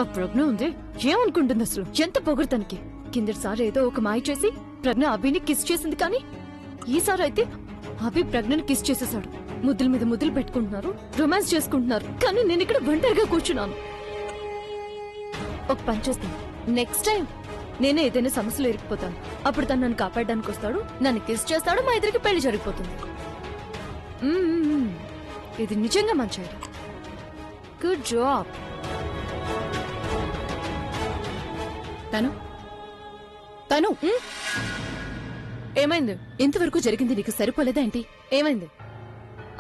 ఆ ప్రజ్ఞ ఉంది ఏమనుకుంటుంది అసలు? ఎంత పొగరుతనికి. కిందటిసారి ఏదో ఒక మాయ చేసి ప్రజ్ఞ అభిని కిస్ చేసింది, కానీ ఈసారి అయితే అభి ప్రజ్ఞని కిస్ చేసేసాడు. ముద్దుల మీద ముద్దులు పెట్టుకుంటున్నారు, రొమాన్స్ చేసుకుంటున్నారు, కానీ నేను ఇక్కడ ఒంటరిగా కూర్చున్నాను. ఒక పని చేస్తాను, నెక్స్ట్ టైం నేనే ఏదైనా సమస్యలు ఇరికిపోతాను. అప్పుడు తను నన్ను కాపాడడానికి వస్తాడు, నన్ను కిస్ చేస్తాడు, మా ఇద్దరికి పెళ్లి జరిగిపోతుంది. ఇది నిజంగా మంచి ఐడియా. Good job. తను ఏమైంది? ఇంతవరకు జరిగింది నీకు సరిపోలేదా ఏంటి? ఏమైంది?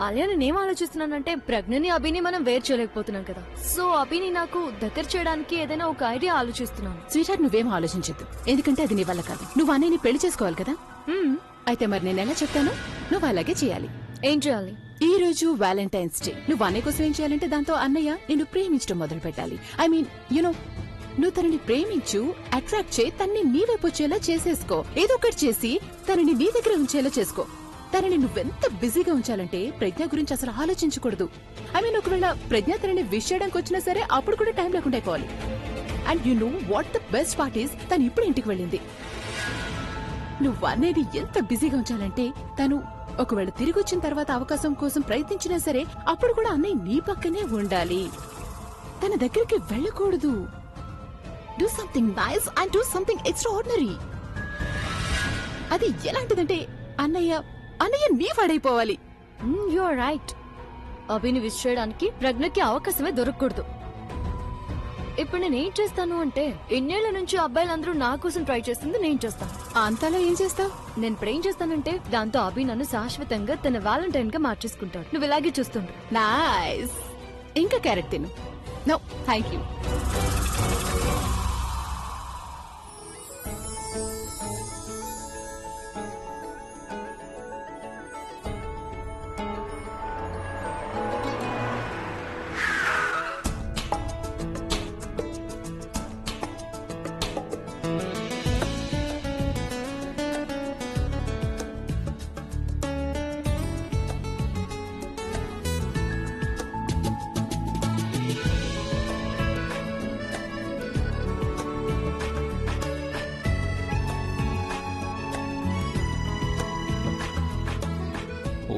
అలియా, నేనేం ఆలోచిస్తున్నానంటే ప్రజ్ఞని అభిని మనం వేరు చేయలేకపోతున్నాం కదా, సో అభిని నాకు దగ్గర చేయడానికి ఏదైనా ఒక ఐడియా ఆలోచిస్తున్నాను. స్వీటార్ట్, నువ్వేం ఆలోచించద్దు, ఎందుకంటే అది నీ వల్ల కాదు. నువ్వు అన్నయ్యని పెళ్లి చేసుకోవాలి కదా. అయితే మరి నేను ఎలా చెప్తాను, నువ్వు అలాగే చేయాలి. ఏం చేయాలి? ఈ రోజు వ్యాలంటైన్స్ డే. నువ్వు అన్నయ్య కోసం ఏం చేయాలంటే దాంతో అన్నయ్య నిన్ను ప్రేమించడం మొదలు పెట్టాలి. ఐ మీన్ నువ్వు తనని ప్రేమించు, అట్రాక్ట్ చేయి, తనని నీ వైపు వచ్చేలా చేసేసుకో. ఏదో ఒకటి చేసి తనని నీ దగ్గర ఉంచేలా చేసుకో. తనని నువ్వెంత బిజీగా ఉంచాలంటే ప్రజ్ఞ గురించి అసలు ఆలోచించకూడదు. ఐ మీన్ ఒకవేళ ప్రజ్ఞ తనని విష్ చేయడానికి వచ్చినా సరే అప్పుడు కూడా టైం లేకుండా అయిపోవాలి. And you know what the best part is, తను ఇప్పుడు ఇంటికి వెళ్ళింది. నువ్వు అనేది ఎంత బిజీగా ఉంచాలంటే తను ఒకవేళ తిరిగి వచ్చిన తర్వాత అవకాశం కోసం ప్రయత్నించినా సరే అప్పుడు కూడా అన్నయ్య నీ పక్కనే ఉండాలి. తన దగ్గరికి వెళ్ళకూడదు. Do something nice and do something extraordinary. అది ఎలాంటిదంటే అన్నయ్య నీ వాడైపోవాలి. You are right. అభిని విష్ చేయడానికి ప్రజ్ఞకి అవకాశమే దొరకకూడదు. ఇప్పుడు నేనేం చేస్తాను అంటే, ఇన్నేళ్ల నుంచి అబ్బాయిలందరూ నా కోసం ట్రై చేస్తుంది నేను చేస్తాను. అంతలో ఏం చేస్తావు? నేను ఇప్పుడు ఏం చేస్తానంటే, దాంతో అభి నన్ను శాశ్వతంగా తన వ్యాలంటైన్ గా మార్చేసుకుంటాడు. నువ్వు ఇలాగే చూస్తుండు. నైస్. ఇంకా క్యారెట్ తిను. No thank you.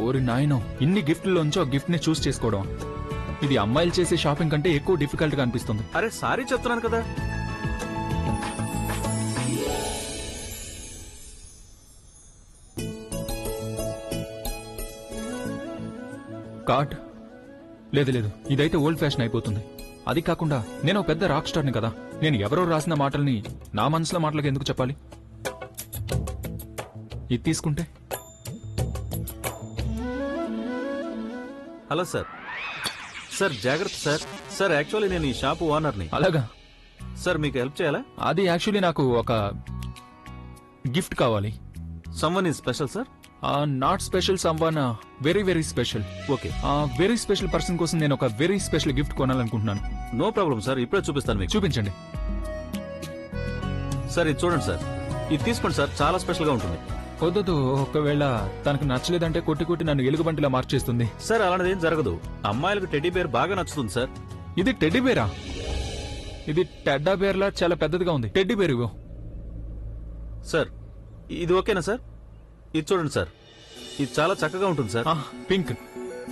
ఓరి నాయనో, ఇన్ని గిఫ్ట్లోంచి ఒక గిఫ్ట్ ని చూస్ చేసుకోవడం, ఇది అమ్మాయిలు చేసే షాపింగ్ కంటే ఎక్కువ డిఫికల్ట్ గా అనిపిస్తుంది. అరే సారీ చెప్తున్నాను కదా. కార్డ్ లేదు లేదు, ఇదైతే ఓల్డ్ ఫ్యాషన్ అయిపోతుంది. అది కాకుండా నేను ఒక పెద్ద రాక్ స్టార్ని కదా, నేను ఎవరో రాసిన మాటల్ని నా మనసులో మాటలకు ఎందుకు చెప్పాలి? ఇది తీసుకుంటే. Hello sir. సార్ జాగ్రత్త సార్. సార్ యాక్చువల్లీ నేను ఈ షాపు ఓనర్ని. అలాగా సార్, మీకు హెల్ప్ చేయాలా? అది యాక్చువల్లీ నాకు ఒక గిఫ్ట్ కావాలి. Someone is special sir. Not special, someone very very special. Okay. Very special person కోసం నేను ఒక వెరీ స్పెషల్ గిఫ్ట్ కొనాలనుకుంటున్నాను. నో ప్రాబ్లం సార్, ఇప్పుడే చూపిస్తాను మీకు. చూపించండి సార్, ఇది చూడండి సార్. ఇది తీసుకోండి సార్, చాలా స్పెషల్ గా ఉంటుంది. వద్దు, ఒకవేళ తనకు నచ్చలేదంటే కొట్టి కొట్టి నన్ను ఎలుగుబంటిలా మార్చేస్తుంది. సార్ అలాంటిది ఏం జరగదు. అమ్మాయిలకు టెడ్డీ బేర్ బాగా నచ్చుతుంది సార్. ఇది టెడ్డీ బేరా? ఇది టెడ్డా బేర్లా చాలా పెద్దదిగా ఉంది. టెడ్డీ బేర్ ఇవ్వు. సార్ ఇది ఓకేనా సార్? ఇది చూడండి సార్, ఇది చాలా చక్కగా ఉంటుంది సార్. పింక్,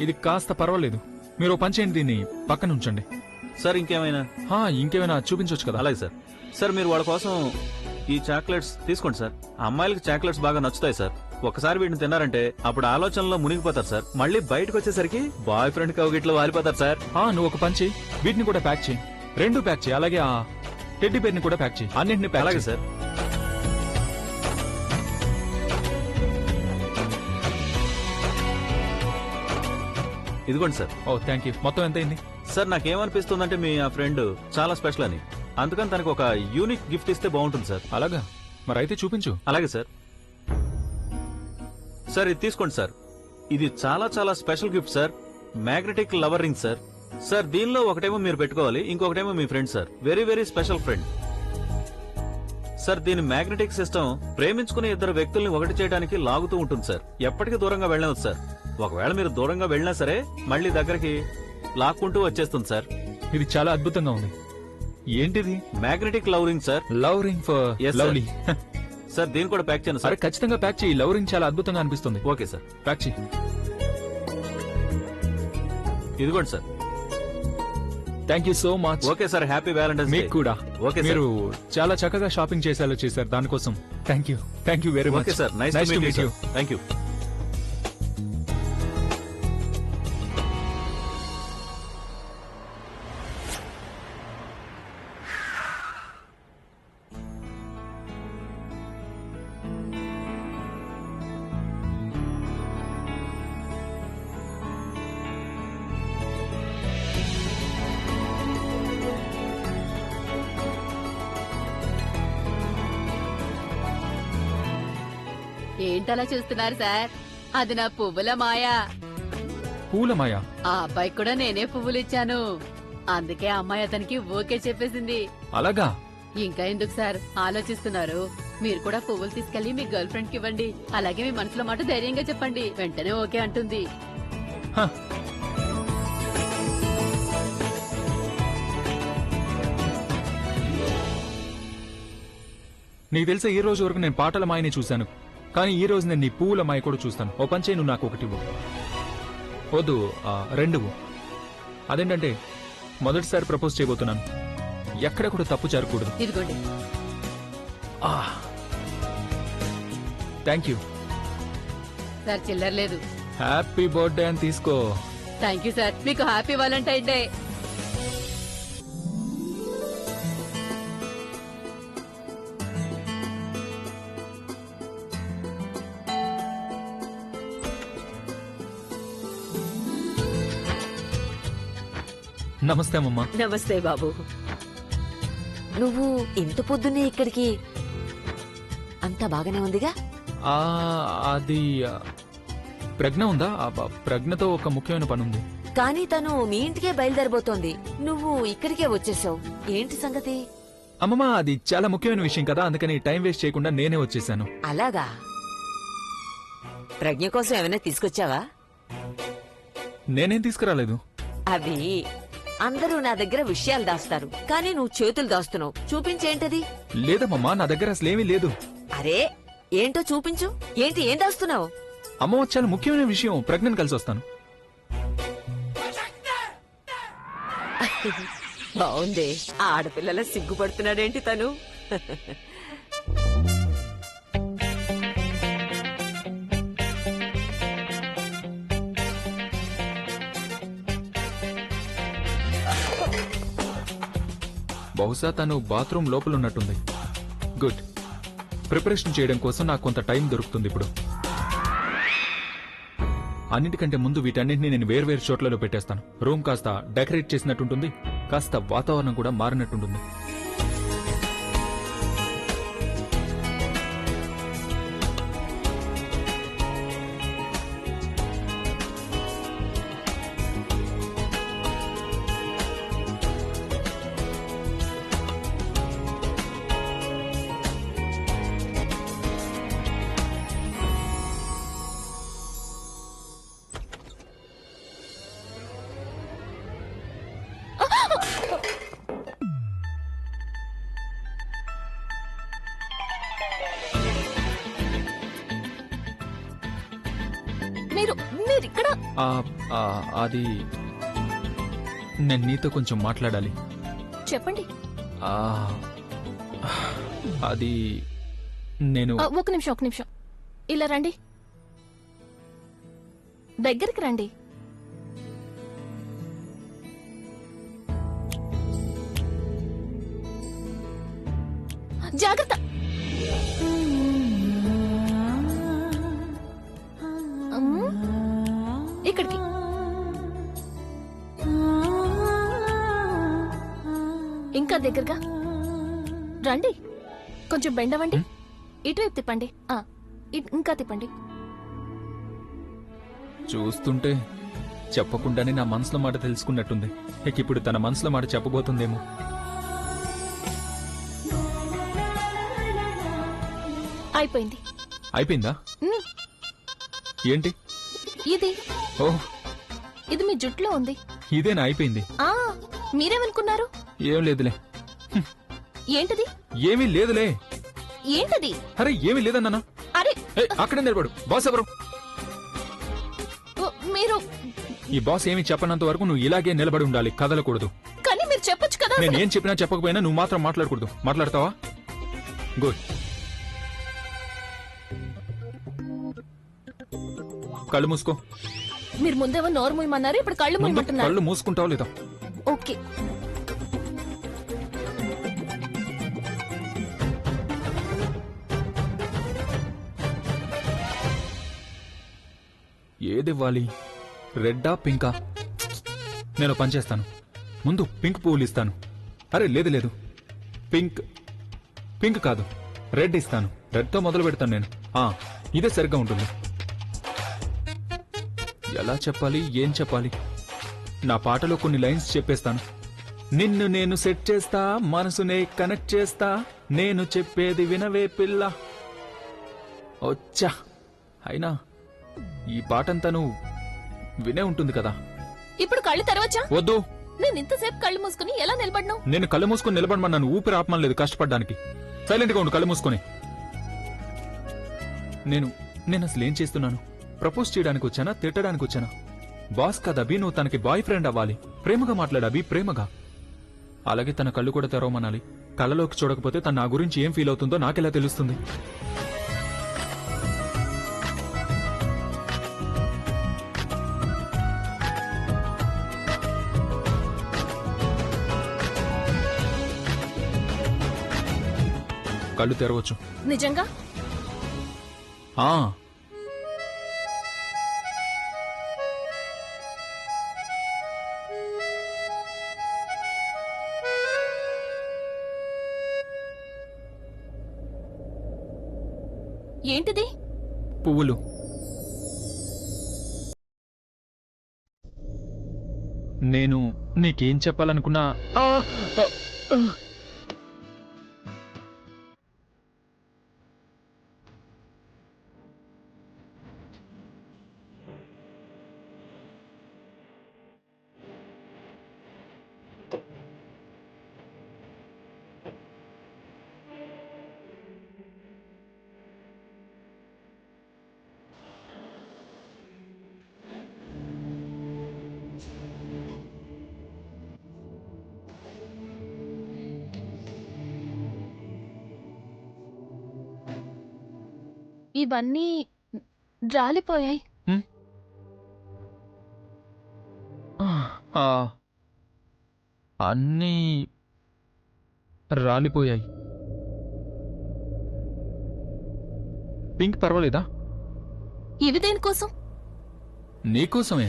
ఇది కాస్త పర్వాలేదు. మీరు పని చేయండి, దీన్ని పక్కన ఉంచండి. సార్ ఇంకేమైనా? ఇంకేమైనా చూపించవచ్చు కదా. అలాగే సార్. సార్ మీరు వాళ్ళ కోసం ఈ చాక్లెట్స్ తీసుకోండి సార్. అమ్మాయిలకి చాక్లెట్స్ బాగా నచ్చుతాయి సార్. ఒకసారి వీటిని తిన్నారంటే అప్పుడు ఆలోచనలో మునిగిపోతారు సార్. మళ్ళీ బయటకు వచ్చేసరికి బాయ్ ఫ్రెండ్ కౌగిట్లో వాలిపోతారు సార్. నువ్వు ఒక పని చేయి, వీటిని కూడా ప్యాక్ చేయి. రెండు ప్యాక్ చేయి, అలాగే ఆ టెడ్డీ బేర్ ని కూడా ప్యాక్ చేయి. అన్నింటిని ప్యాక్. అలాగే సార్. ఇదిగోండి సార్. Thank you. మొత్తం ఎంత అయింది? సార్ నాకేమనిపిస్తుందంటే మీ ఆ ఫ్రెండ్ చాలా స్పెషల్ అని, అందుకని తనకు ఒక యూనిక్ గిఫ్ట్ ఇస్తే బాగుంటుంది సార్. అలాగా, మరి అయితే చూపించు. అలాగే సార్. సార్ ఇది తీసుకోండి సార్. ఇది చాలా చాలా special gift sir. Magnetic lover ring sir. Sir దీనిలో ఒకటేమో మీరు పెట్టుకోవాలి, ఇంకొకటేమో మీ friend sir. Very very special friend sir. దీని మ్యాగ్నెటిక్ సిస్టమ్ ప్రేమించుకునే ఇద్దరు వ్యక్తుల్ని ఒకటి చేయడానికి లాగుతూ ఉంటుంది సార్. ఎప్పటికీ దూరంగా వెళ్ళదు సార్. ఒకవేళ మీరు దూరంగా వెళ్ళినా సరే మళ్ళీ దగ్గరికి లాక్కుంటూ వచ్చేస్తుంది సార్. ఇది చాలా అద్భుతంగా ఉంది. ఏంటిది? Magnetic love ring sir. Love ring for Yes, sir. Lovely. Sir దీన్ని కూడా ప్యాక్ చేయండి అరే సార్. ఖచ్చితంగా ప్యాక్ చేయి. లవ్ రింగ్ చాలా అద్భుతంగా అనిపిస్తుంది. ఓకే సార్, ప్యాక్ చేయి. ఇదిగోండి sir. Thank you so much. Okay sir, happy Valentine's day. మీకు కూడా. Okay sir. మీరు చాలా చక్కగా షాపింగ్ చేసేలా చేశారు. దానికోసం thank you very much. Okay sir, nice to meet you. Thank you. ఏంటలా చూస్తున్నారు సార్? అది నా పువ్వుల మాయా. పూలమాయ. ఆ అబ్బాయికి కూడా నేనే పువ్వులు ఇచ్చాను. అందుకే ఆ అమ్మాయి అతనికి ఓకే చెప్పేసింది. అలాగా? ఇంకా ఎందుకు సార్ ఆలోచిస్తున్నారు? మీరు కూడా పువ్వులు తీసుకెళ్లి మీ గర్ల్ ఫ్రెండ్ కి ఇవ్వండి. అలాగే మీ మనసులో మాట ధైర్యంగా చెప్పండి, వెంటనే ఓకే అంటుంది. హ. నీకు తెలుసా, ఈ రోజు వరకు నేను పాటల మాయని చూశాను, కానీ ఈ రోజు నేను నీ పువ్వుల మాయ కూడా చూస్తాను. ఓ పంచే, నువ్వు నాకు ఒకటి ఇవ్వు. వద్దు, రెండు. అదేంటంటే మొదటిసారి ప్రపోజ్ చేయబోతున్నాను. ఎక్కడ కూడా తప్పు జరగకూడదు. ఇదిగోండి. Thank you. సార్ చిల్లర లేదు. హ్యాపీ బర్త్డే అని తీసుకో. థ్యాంక్ యూ సార్, మీకు హ్యాపీ వాలంటైన్ డే. నమస్తే అమ్మమ్మ. నమస్తే బాబు. నువ్వు ఇంత పొద్దున్నే ఇక్కడికి? అంతా బాగానే ఉందిగా? అది ప్రజ్ఞ ఉందా? ప్రజ్ఞతో ఒక ముఖ్యమైన పని ఉంది. కానీ తను మీ ఇంటికే బయలుదేరబోతోంది. నువ్వు ఇక్కడికే వచ్చేసావు. ఏంటి సంగతి? అమ్మమ్మ, అది చాలా ముఖ్యమైన విషయం కదా, అందుకని టైం వేస్ట్ చేయకుండా నేనే వచ్చేసాను. అలాగా? ప్రజ్ఞ కోసం ఏమైనా తీసుకొచ్చావా? నేనేం తీసుకురాలేదు. అవి అందరూ నా దగ్గర విషయాలు దాస్తారు, కానీ నువ్వు చేతులు దాస్తున్నావు. చూపించేంటది? లేదమ్మమ్మా, నా దగ్గర అసలేమీ లేదు. అరే ఏంటో చూపించు. ఏంటి, ఏం దాస్తున్నావు? అమ్మమ్మ, చాలా ముఖ్యమైన విషయం. ప్రజ్ఞను కలిసి వస్తాను. బావుంది. ఆడపిల్లల సిగ్గుపడుతున్నాడేంటి తను? బహుశా తను బాత్రూమ్ లోపల ఉన్నట్టుంది. గుడ్. ప్రిపరేషన్ చేయడం కోసం నాకు కొంత టైం దొరుకుతుంది ఇప్పుడు. అన్నిటికంటే ముందు వీటన్నింటినీ నేను వేర్వేరు చోట్లలో పెట్టేస్తాను. రూమ్ కాస్త డెకరేట్ చేసినట్టుంటుంది, కాస్త వాతావరణం కూడా మారినట్టుంటుంది. మీరు ఇక్కడ? అది నేను నీతో కొంచెం మాట్లాడాలి. చెప్పండి. ఆ, అది నేను ఒక నిమిషం. ఇలా రండి, దగ్గరికి రండి. జాగ్రత్త. ఇక్కడికి. ఇంకా దగ్గరగా రండి. కొంచెం బెండ్ అవ్వండి. ఇటువైపు తిప్పండి. ఇంకా తిప్పండి. చూస్తుంటే చెప్పకుండానే నా మనసులో మాట తెలుసుకున్నట్టుంది. ఇక ఇప్పుడు తన మనసులో మాట చెప్పబోతుందేమో. అయిపోయింది. అయిపోయిందా? ఏంటి ఇది? ఓ, ఇది మీ జుట్టులో ఉంది. ఇదేనా అయిపోయింది? మీరేమనుకున్నారు? ఏం లేదులే. ఏంటది? ఏమీ లేదులే. ఏంటది? అరే ఏమీ లేదన్నా. అరే అక్కడే నిలబడు. బాస్ ఎవరు? మీరు. ఈ బాస్ ఏమీ చెప్పనంత వరకు నువ్వు ఇలాగే నిలబడి ఉండాలి, కదలకూడదు. కానీ మీరు చెప్పొచ్చు కదా. నేను ఏం చెప్పినా చెప్పకపోయినా నువ్వు మాత్రం మాట్లాడకూడదు. మాట్లాడతావా? గుడ్. కళ్ళు మూసుకో. మీరు ముందేమో నోరు మూయమన్నారు, ఇప్పుడు కళ్ళు ముందు మూయమంటున్నారు. కళ్ళు మూసుకుంటావు లేదా? ఓకే. ఏదివ్వాలి? రెడ్డా పింకా? నేను పని చేస్తాను. ముందు పింక్ పువ్వులు ఇస్తాను. అరే లేదు లేదు, పింక్ పింక్ కాదు, రెడ్ ఇస్తాను. రెడ్తో మొదలు పెడతాను నేను. ఇదే సరిగ్గా ఉంటుంది. ఎలా చెప్పాలి, ఏం చెప్పాలి? నా పాటలో కొన్ని లైన్స్ చెప్పేస్తాను. నిన్ను నేను సెట్ చేస్తా, మనసునే కనెక్ట్ చేస్తా, నేను చెప్పేది వినవే పిల్ల. వచ్చా. అయినా ఈ పాటంతా నువ్వు వినే ఉంటుంది కదా. ఇప్పుడు కళ్ళు తెరవచ్చా? వద్దు. నేను ఇంతసేపు కళ్ళు మూసుకుని ఎలా నిలబడ్ను? నేను కళ్ళు మూసుకొని నిలబడమన్నాను, ఊపిరి ఆపమనలేదు కష్టపడ్డానికి. సైలెంట్ గా ఉండు, కళ్ళు మూసుకొని. నేను అసలు ఏం చేస్తున్నాను? ప్రపోజ్ చేయడానికి వచ్చానా, తిట్టడానికి వచ్చానా? బాస్ కదా అభి, నువ్వు తనకి బాయ్ ఫ్రెండ్ అవ్వాలి. ప్రేమగా మాట్లాడు అభి, ప్రేమగా. అలాగే తన కళ్ళు కూడా తెరవమనాలి. కళ్ళలోకి చూడకపోతే తన నా గురించి ఏం ఫీల్ అవుతుందో నాకెలా తెలుస్తుంది? కళ్ళు తెరవచ్చు. నిజంగా? ఆ ఏంటిది? పువ్వులు. నేను నీకేం చెప్పాలనుకున్నా ఇవన్నీ రాలిపోయాయి. అన్నీ రాలిపోయాయి. పింక్ పర్వాలేదా? ఇవి దేనికోసం? నీకోసమే.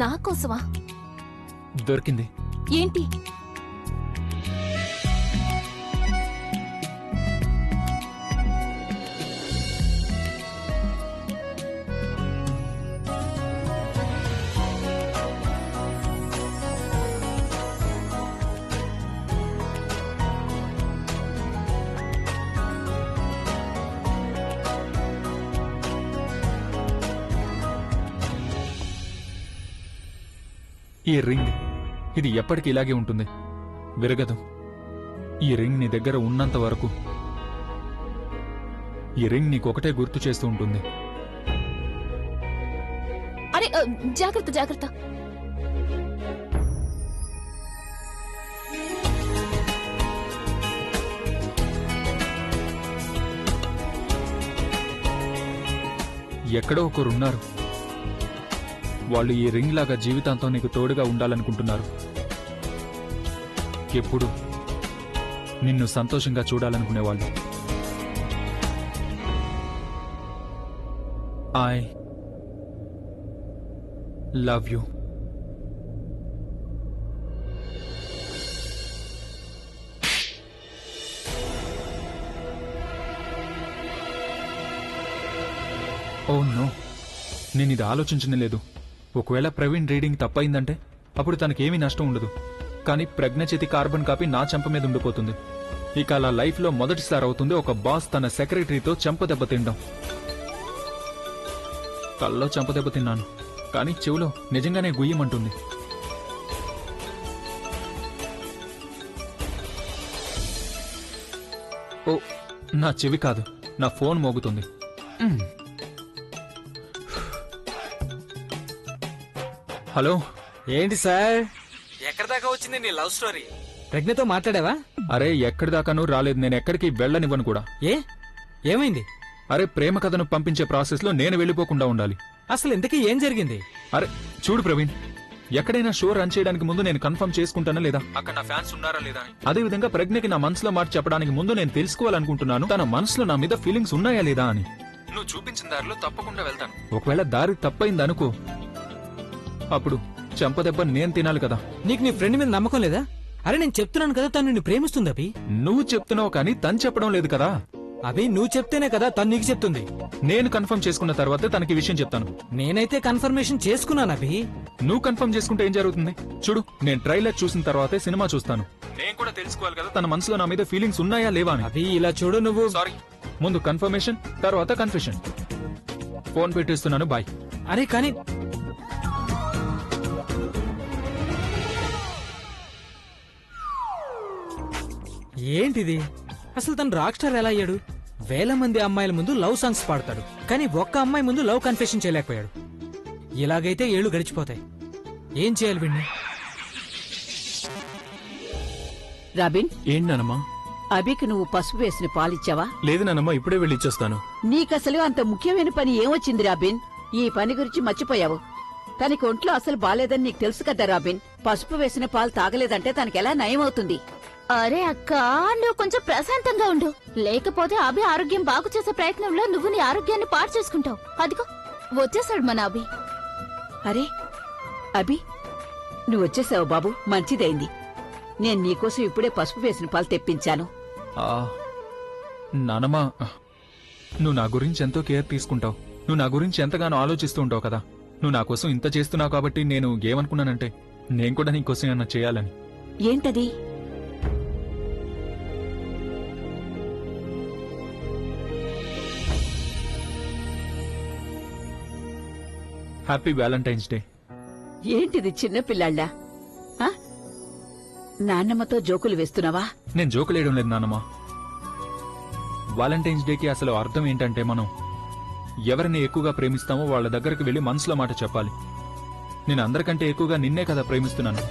నా కోసమా? దొరికింది. ఏంటి? ఈ రింగ్, ఇది ఎప్పటికీ ఇలాగే ఉంటుంది, విరగదు. ఈ రింగ్ నీ దగ్గర ఉన్నంత వరకు ఈ రింగ్ నీకొకటే గుర్తు చేస్తూ ఉంటుంది. అరే జాగ్రత్త జాగ్రత్త. ఎక్కడో ఒకరున్నారు, వాళ్ళు ఈ రింగ్ లాగా జీవితాంతం నీకు తోడుగా ఉండాలనుకుంటున్నారు. ఎప్పుడు నిన్ను సంతోషంగా చూడాలనుకునేవాళ్ళు. I love you. Oh no, నేను ఇది ఆలోచించనే లేదు. ఒకవేళ ప్రవీణ్ రీడింగ్ తప్పైందంటే అప్పుడు తనకేమీ నష్టం ఉండదు. కానీ ప్రజ్ఞ చేతి కార్బన్ కాపీ నా చెంప మీద ఉండిపోతుంది. ఇక అలా లైఫ్లో మొదటిసారి అవుతుంది ఒక బాస్ తన సెక్రటరీతో చెంపదెబ్బ తినడం. కల్లో చెంపదెబ్బ తిన్నాను, కానీ చెవులో నిజంగానే గుయ్యమంటుంది. ఓ నా చెవి కాదు, నా ఫోన్ మోగుతుంది. హలో. ఏంటి సార్, ఎక్కడి దాకా వచ్చింది నీ లవ్ స్టోరీ? ప్రజ్ఞతో మాట్లాడావా? అరే ఎక్కడి దాకాను రాలేదు, నేను ఎక్కడికి వెళ్ళనివ్వను కూడా. ఏమైంది? అరే ప్రేమ కథను పంపించే ప్రాసెస్ లో నేను వెళ్ళిపోకుండా ఉండాలి. అసలు ఇంతకీ ఏం జరిగింది? అరే చూడు ప్రవీణ్, ఎక్కడైనా షో రన్ చేయడానికి ముందు నేను కన్ఫర్మ్ చేసుకుంటానా లేదా, అక్కడ నా ఫ్యాన్స్ ఉన్నారా లేదా అని. అదే విధంగా ప్రజ్ఞకి నా మనసులో మాట చెప్పడానికి ముందు నేను తెలుసుకోవాలనుకుంటున్నాను తన మనసులో నా మీద ఫీలింగ్స్ ఉన్నాయా లేదా అని. నువ్వు చూపించిన దారిలో తప్పకుండా వెళ్తాను. ఒకవేళ దారి తప్పైంది అనుకో, అప్పుడు చెంపదెబ్బ నేను తినాలి కదా. నీకు నీ ఫ్రెండ్ మీద నమ్మకం లేదా? అరే నేను చెప్తున్నాను కదా, తను నిన్ను ప్రేమిస్తుంది అభి. నువ్వు చెప్తున్నావు కానీ తను చెప్పడం లేదు కదా. అభి నువ్వు చెప్తేనే కదా తను నీకు చెప్తుంది. నేను కన్ఫర్మ్ చేసుకున్న తర్వాతే తనకి విషయం చెప్తాను. నేనైతే కన్ఫర్మేషన్ చేసుకున్నాను అభి. నువ్వు కన్ఫర్మ్ చేసుకుంటే ఏం జరుగుతుంది? చూడు, నేను ట్రైలర్ చూసిన తర్వాతే సినిమా చూస్తాను. నేను కూడా తెలుసుకోవాలి కదా తన మనసులో నా మీద ఫీలింగ్స్ ఉన్నాయా లేవా అని. అభి ఇలా చూడు, నువ్వు సారీ, ముందు కన్ఫర్మేషన్ తర్వాత కన్ఫెషన్. ఫోన్ పెట్టేస్తున్నాను, బాయ్. అరే కానీ ఏంటిది? అసలు తను రాక్ స్టార్ ఎలా అయ్యాడు? వేల మంది అమ్మాయిల ముందు లవ్ సాంగ్స్ పాడతాడు, కానీ ఒక్క అమ్మాయి ముందు లవ్ కన్ఫెషన్ చేయలేకపోయాడు. ఇలాగైతే ఏళ్లు గడిచిపోతాయి. ఏం చేయాలి వీణ్ణి? రాబిన్, ఏంటనమ్మా? అభికి నువ్వు పసుపు వేసిన పాలిచ్చావా? లేదు నానమ్మా, ఇప్పుడే వెళ్ళి ఇచ్చేస్తాను. నీకసలు అంత ముఖ్యమైన పని ఏమొచ్చింది రాబిన్? ఈ పని గురించి మర్చిపోయావు. తనకి ఒంట్లో అసలు బాలేదని నీకు తెలుసు కదా రాబిన్. పసుపు వేసిన పాలు తాగలేదంటే తనకెలా నయమవుతుంది? అరే అక్క, నువ్వు కొంచెం ప్రశాంతంగా ఉండు, లేకపోతే అభి ఆరోగ్యం బాగు చేసే ప్రయత్నంలో నువ్వు నీ ఆరోగ్యాన్ని పాడు చేసుకుంటావు. అదిగో వచ్చేసాడు మన అభి. అరే అభి, నువ్వొచ్చేసావు బాబు, మంచిదైంది. నేను నీకోసం ఇప్పుడే పసుపు వేసిన పాలు తెప్పించాను. నానమ్మా, నువ్వు నా గురించి ఎంతో కేర్ తీసుకుంటావు. నువ్వు నా గురించి ఎంతగానో ఆలోచిస్తూ ఉంటావు కదా. నువ్వు నా కోసం ఇంత చేస్తున్నావు కాబట్టి నేను ఏమనుకున్నానంటే నేను కూడా నీకోసం ఏమన్నా చేయాలని. ఏంటది? Happy Valentine's day. ఏంటిది చిన్నపిల్లాళ్ళ? నాన్నమ్మతో జోకులు వేస్తున్నావా? నేను జోకులేయడం లేదు నానమ్మా. వాలంటైన్స్ డేకి అసలు అర్థం ఏంటంటే మనం ఎవరిని ఎక్కువగా ప్రేమిస్తామో వాళ్ళ దగ్గరికి వెళ్లి మనసులో మాట చెప్పాలి. నేను అందరికంటే ఎక్కువగా నిన్నే కదా ప్రేమిస్తున్నాను.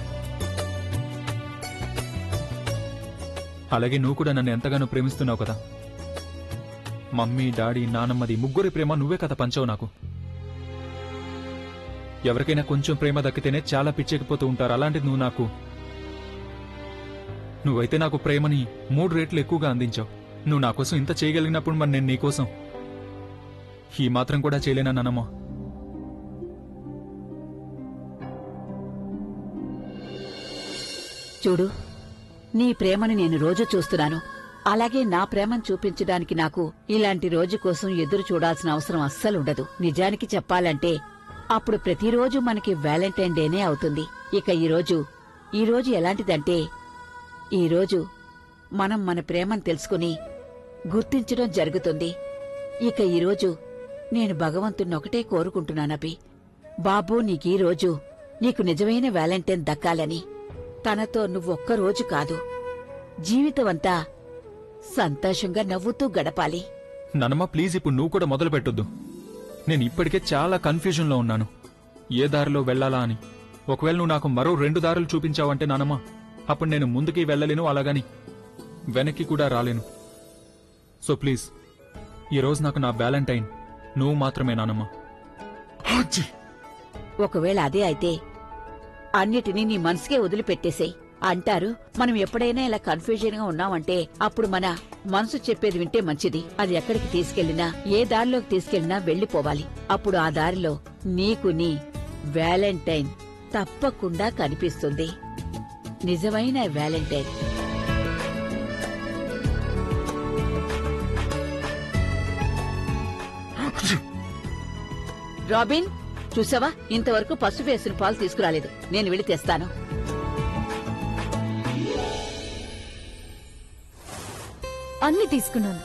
అలాగే నువ్వు కూడా నన్ను ఎంతగానో ప్రేమిస్తున్నావు కదా. మమ్మీ, డాడీ, నానమ్మది ముగ్గురి ప్రేమ నువ్వే కదా పంచావు నాకు. ఎవరికైనా కొంచెం ప్రేమ దక్కితేనే చాలా పిచ్చెక్కిపోతూ ఉంటారు. అలాంటిది నువ్వైతే నాకు ప్రేమని 3 రెట్లు ఎక్కువగా అందించావు. నువ్వు నా కోసం ఇంత చేయగలిగినప్పుడు మరి నేను నీకోసం ఈ మాత్రం కూడా చేయలేనా నానమ్మా? చూడు, నీ ప్రేమని నేను రోజు చూస్తున్నాను. అలాగే నా ప్రేమను చూపించడానికి నాకు ఇలాంటి రోజు కోసం ఎదురు చూడాల్సిన అవసరం అస్సలుండదు. నిజానికి చెప్పాలంటే అప్పుడు ప్రతిరోజు మనకి వ్యాలంటైన్ డేనే అవుతుంది. ఇక ఈ రోజు ఎలాంటిదంటే, ఈరోజు మనం మన ప్రేమను తెలుసుకుని గుర్తించడం జరుగుతుంది. ఇక ఈరోజు నేను భగవంతుణ్ణొకటే కోరుకుంటున్నానబి, బాబూ నీకీరోజు నీకు నిజమైన వ్యాలంటైన్ దక్కాలని. తనతో నువ్వొక్కరోజు కాదు, జీవితమంతా సంతోషంగా నవ్వుతూ గడపాలి. నానమ్మ ప్లీజ్, ఇప్పుడు నువ్వు కూడా మొదలు పెట్టొద్దు. నేను ఇప్పటికే చాలా కన్ఫ్యూజన్లో ఉన్నాను, ఏ దారిలో వెళ్లాలా అని. ఒకవేళ నువ్వు నాకు మరో 2 దారులు చూపించావంటే నానమ్మ, అప్పుడు నేను ముందుకి వెళ్ళలేను, అలాగని వెనక్కి కూడా రాలేను. సో ప్లీజ్, ఈరోజు నాకు నా వ్యాలంటైన్ నువ్వు మాత్రమే నానమ్మ. ఒకవేళ అదే అయితే అన్నిటినీ నీ మనసుకే వదిలిపెట్టేసేయ్. అంటారు, మనం ఎప్పుడైనా ఇలా కన్ఫ్యూజన్ గా ఉన్నామంటే అప్పుడు మన మనసు చెప్పేది వింటే మంచిది. అది ఎక్కడికి తీసుకెళ్లినా, ఏ దారిలోకి తీసుకెళ్లినా వెళ్లిపోవాలి. అప్పుడు ఆ దారిలో నీకు నీ వ్యాలంటైన్ తప్పకుండా కనిపిస్తుంది, నిజమైన వ్యాలంటైన్. రాబిన్, చూసావా, ఇంతవరకు పసుపు వేసిన పాలు తీసుకురాలేదు. నేను వెళ్ళి తెస్తాను. అన్ని తీసుకున్నాను.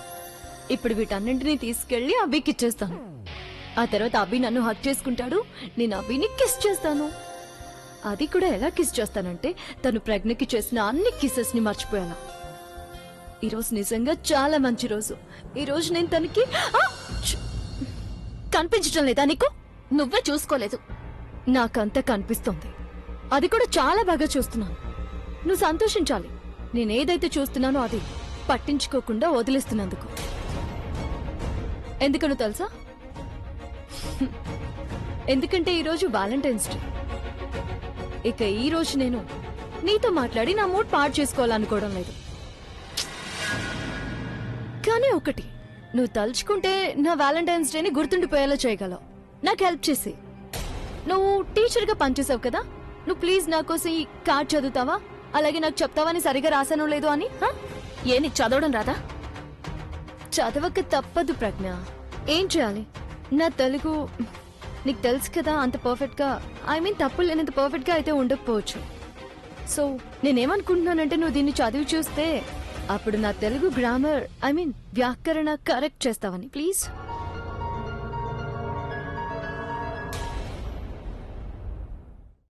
ఇప్పుడు వీటన్నింటినీ తీసుకెళ్లి అభికి ఇచ్చేస్తాను. ఆ తర్వాత అభి నన్ను హక్ చేసుకుంటాడు, నేను అభిని కిస్ చేస్తాను. అది కూడా ఎలా కిస్ చేస్తానంటే తను ప్రజ్ఞకి చేసిన అన్ని కిసెస్ ని మర్చిపోయాను. ఈ రోజు నిజంగా చాలా మంచి రోజు. ఈ రోజు నేను తనకి ఆ! ఛ్! కనిపించటం లేదా నీకు? నువ్వే చూసుకోలేదు. నాకంతా కనిపిస్తోంది. అది కూడా చాలా బాగా చూస్తున్నాను. నువ్వు సంతోషించాలి. నేనేదైతే చూస్తున్నానో అది పట్టించుకోకుండా వదిలేస్తున్నందుకు. ఎందుకనో తెలుసా? ఎందుకంటే ఈరోజు వ్యాలంటైన్స్ డే. ఇక ఈ రోజు నేను నీతో మాట్లాడి నా మూడ్ పాడు చేసుకోవాలనుకోవడం లేదు. కానీ ఒకటి, నువ్వు తలుచుకుంటే నా వ్యాలంటైన్స్ డేని గుర్తుండిపోయేలా చేయగలవు. నాకు హెల్ప్ చేసి. నువ్వు టీచర్గా పనిచేసావు కదా, నువ్వు ప్లీజ్ నా కోసం ఈ కార్డ్ చదువుతావా? అలాగే నాకు చెప్తావని సరిగా రాసానో లేదో అని. ఏ నీకు చదవడం రాదా? చదవక తప్పదు ప్రజ్ఞ. ఏం చేయాలి? నా తెలుగు నీకు తెలుసు కదా, అంత పర్ఫెక్ట్ గా, ఐ మీన్ తప్పు లేనంత పర్ఫెక్ట్ గా అయితే ఉండకపోవచ్చు. సో నేనేమనుకుంటున్నానంటే నువ్వు దీన్ని చదివి చూస్తే అప్పుడు నా తెలుగు గ్రామర్, ఐ మీన్ వ్యాకరణ కరెక్ట్ చేస్తావని. ప్లీజ్.